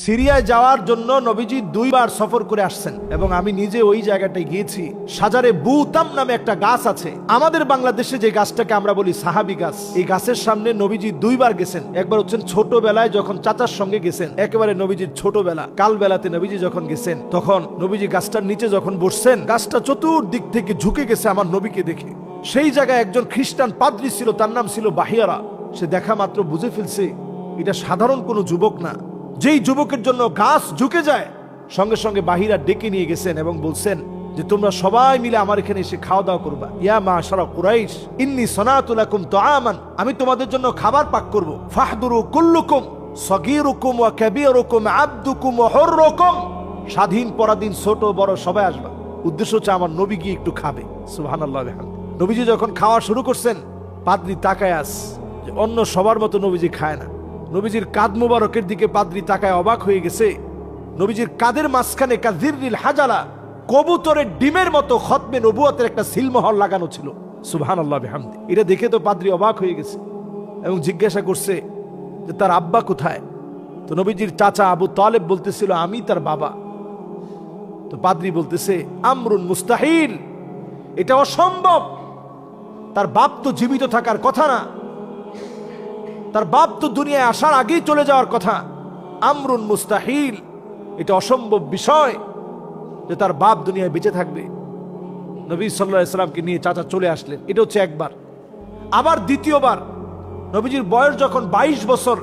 সিরিয়ায় যাওয়ার জন্য নবীজি 2 বার সফর করে আসছেন এবং আমি নিজে ওই জায়গাটায় গিয়েছি। সাজারে বুতাম নামে একটা গাছ আছে, আমাদের বাংলাদেশে যে গাছটাকে আমরা বলি সাহাবি গাছ। এই গাছের সামনে নবীজি 2 বার গেছেন। একবার হচ্ছেন ছোটবেলায় যখন চাচার সঙ্গে গেছেন, একেবারে নবীজির ছোটবেলা কালবেলাতে নবীজি যখন গেছেন, তখন নবীজি গাছটার নিচে যখন বসছেন, গাছটা চতুর্দিক থেকে ঝুঁকে গেছে আমার নবীকে দেখে। সেই জায়গায় একজন খ্রিস্টান পাদ্রী ছিল, তার নাম ছিল বাহিয়ারা। সে দেখা মাত্র বুঝে ফেলছে এটা সাধারণ কোনো যুবক না। যেই যুবকের জন্য গাছ ঝুঁকে যায়, সঙ্গে সঙ্গে বাহিরা ডেকে নিয়ে গেছেন এবং বলছেন যে তোমরা সবাই মিলে আমার এখানে এসে খাওয়া দাওয়া করবা। ইয়া মাশারা কুরাইশ ইন্নী সনাতু লাকুম তুআমান, আমি তোমাদের জন্য খাবার পাক করব। ফাহদুরু কুল্লুকুম সগীরুকুম ওয়া কাবীরুকুম আবদুকুম ওয়া হুররুকুম, স্বাধীন পরাধীন ছোট বড় সবাই আসবা। উদ্দেশ্য হচ্ছে আমার নবী গিয়ে একটু খাবে। সুবহানাল্লাহ। নবীজি যখন খাওয়া শুরু করছেন, পাদ্রী তাকায় আস যে অন্য সবার মতো নবীজি খায় না। নবীজির কাঁধ মুবারকের দিকে পাদ্রী তাকায় অবাক হয়ে গেছে। নবীজির কাঁধের মাঝখানে কাযিররিল হাজালা, কবুতরের ডিমের মতো খতমে নবুয়তের একটা সিলমোহর লাগানো ছিল। সুবহানাল্লাহ বিহামদি। এটা দেখে তো পাদ্রী অবাক হয়ে গেছে এবং জিজ্ঞাসা করছে যে তার আব্বা কোথায়। তো নবীজির চাচা আবু তালেব বলতেছিল আমি তার বাবা। তো পাদ্রী বলতেছে আমরুন মুস্তাহিল, এটা অসম্ভব। তার বাপ তো জীবিত থাকার কথা না, তার বাপ তো দুনিয়ায় আসার আগেই চলে যাওয়ার কথা। আমরুন মুস্তাহিল, এটা অসম্ভব বিষয় যে তার বাপ দুনিয়ায় বেঁচে থাকবে। নবী সাল্লাল্লাহু আলাইহি সাল্লামকে নিয়ে চাচা চলে আসলেন। এটা হচ্ছে একবার। আবার দ্বিতীয়বার নবীজির বয়স যখন 22 বছর,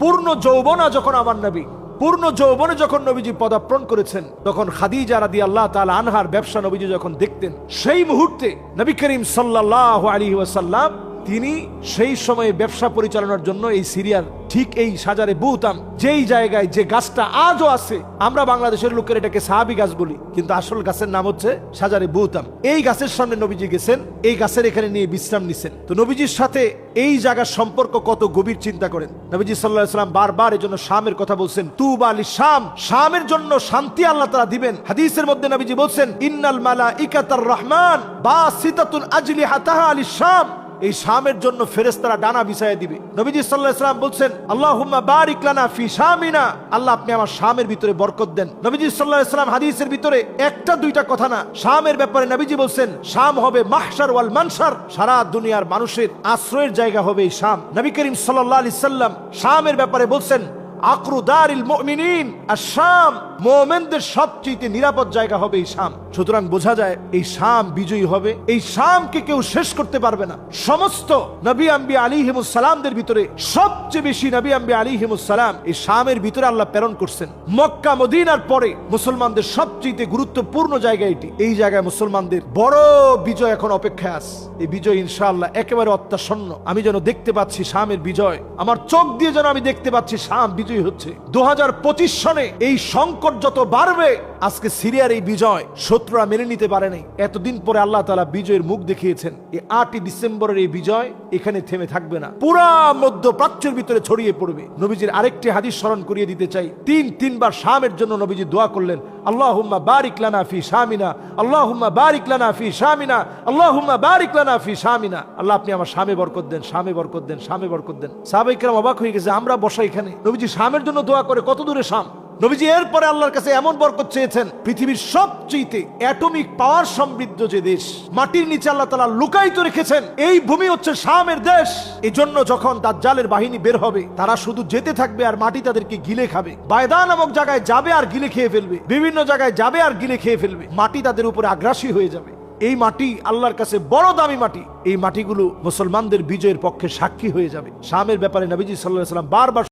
পূর্ণ যৌবনা যখন আমার নবী পূর্ণ যৌবনে যখন নবীজি পদার্পণ করেছেন, তখন খাদিজা রাদিয়াল্লাহু তাআলা আনহার ব্যবসা নবীজি যখন দেখতেন, সেই মুহূর্তে নবী করিম সাল্লাল্লাহু আলাইহি ওয়াসাল্লাম তিনি সেই সময়ে ব্যবসা পরিচালনার জন্য এই সিরিয়ার ঠিক এই সাজারে বুতাম, যেই জায়গায় যে গাছটা আজও আছে, আমরা বাংলাদেশের লোকের এটাকে সাহাবি গাছ বলি, কিন্তু আসল গাছের নাম হচ্ছে সাজারে বুতাম। এই গাছের সামনে নবীজি গেছেন, এই গাছের এখানে নিয়ে বিশ্রাম নিছেন। তো নবীজির সাথে এই জায়গার সম্পর্ক কত গভীর চিন্তা করেন। নবীজি সাল্লাল্লাহু আলাইহি ওয়াসাল্লাম বারবার এর জন্য শামের কথা বলছেন, তুবা লিশাম, শামের জন্য শান্তি আল্লাহ তাআলা দিবেন। হাদিসের মধ্যে নবীজি বলছেন ইন্নাল মালাইকাতার রহমান বাসিতাতুন আজলিহাতাহা লিশাম, এই শামের জন্য ফেরেশতারা ডানা বিছায়া দিবে। নবীজি সাল্লাল্লাহু আলাইহি ওয়াসাল্লাম বলছেন আল্লাহুম্মা বারিক লানা ফি শামিনা, আল্লাহ আপনি আমার শামের ভিতরে বরকত দেন। নবীজি সাল্লাল্লাহু আলাইহি ওয়াসাল্লাম হাদিসের ভিতরে একটা দুইটা কথা না, শামের ব্যাপারে নবীজি বলছেন শাম হবে মাহশার ওয়াল মানশার, সারা দুনিয়ার মানুষের আশ্রয়ের জায়গা হবে এই শাম। নবী করিম সাল্লাল্লাহু আলাইহি সাল্লাম শামের ব্যাপারে বলছেন আকরু দারিল মুমিনিন আশ-শাম, মুমিনদের সবচেয়ে নিরাপদ জায়গা হবে এই শাম। সুতরাং বোঝা যায় এই শাম বিজয়ী হবে, এই শামকে কেউ শেষ করতে পারবে না। সমস্ত নবী আম্বিয়া আলাইহিমুস সালামদের ভিতরে সবচেয়ে বেশি নবী আম্বিয়া আলাইহিমুস সালাম এই শামের ভিতরে আল্লাহ প্রেরণ করছেন। মক্কা মদিনার পরে মুসলমানদের সবচেয়ে গুরুত্বপূর্ণ জায়গা এটি। এই জায়গায় মুসলমানদের বড় বিজয় এখন অপেক্ষায় আছে। এই বিজয় ইনশাআল্লাহ একেবারে অত্যাসন্ন। আমি যেন দেখতে পাচ্ছি শামের বিজয়, আমার চোখ দিয়ে যেন আমি দেখতে পাচ্ছি শাম বিজয়ী হচ্ছে। 2025 সনে এই সংকট যত বাড়বে, আজকে সিরিয়ার এই বিজয় শত্রুরা মেনে নিতে পারে নাই। এতদিন পরে আল্লাহ তাআলা বিজয়ের মুখ দেখিয়েছেন। এই 8 ডিসেম্বরের এই বিজয় এখানে থেমে থাকবে না, পুরা মধ্যপ্রাচ্যের ভিতরে ছড়িয়ে পড়বে। নবীজির আরেকটি হাদিস স্মরণ করিয়ে দিতে চাই। তিনবার শামের জন্য নবীজি দোয়া করলেন, আল্লাহুম্মা বারিক লানা ফি শামিনা, আল্লাহুম্মা বারিক লানা ফি শামিনা, আল্লাহুম্মা বারিক লানা ফি শামিনা। আল্লাহ আপনি আমার শামে বরকত দেন, শামে বরকত দেন, শামে বরকত দেন। সাহাবায়ে কেরাম অবাক হয়ে গেছে, আমরা বসা এখানে, নবীজি শামের জন্য দোয়া করে, কত দূরে শাম। নবীজি এরপরে আল্লাহর কাছে এমন বরকত চেয়েছেন, পৃথিবীর সবচেয়ে অ্যাটমিক পাওয়ার সমৃদ্ধ যে দেশ, মাটির নিচে আল্লাহ তাআলা লুকায়িত রেখেছেন, এই ভূমি হচ্ছে শামের দেশ। এই জন্য যখন দাজ্জালের বাহিনী বের হবে, তারা শুধু যেতে থাকবে আর মাটি তাদেরকে গিলে খাবে। বায়দা নামক জায়গায় যাবে আর গিলে খেয়ে ফেলবে, বিভিন্ন জায়গায় যাবে আর গিলে খেয়ে ফেলবে। মাটি তাদের উপরে আগ্রাসী হয়ে যাবে। এই মাটি আল্লাহর কাছে বড় দামি মাটি। এই মাটিগুলো মুসলমানদের বিজয়ের পক্ষে সাক্ষী হয়ে যাবে। শামের ব্যাপারে নবীজি সাল্লাল্লাহু আলাইহি ওয়াসাল্লাম বারবার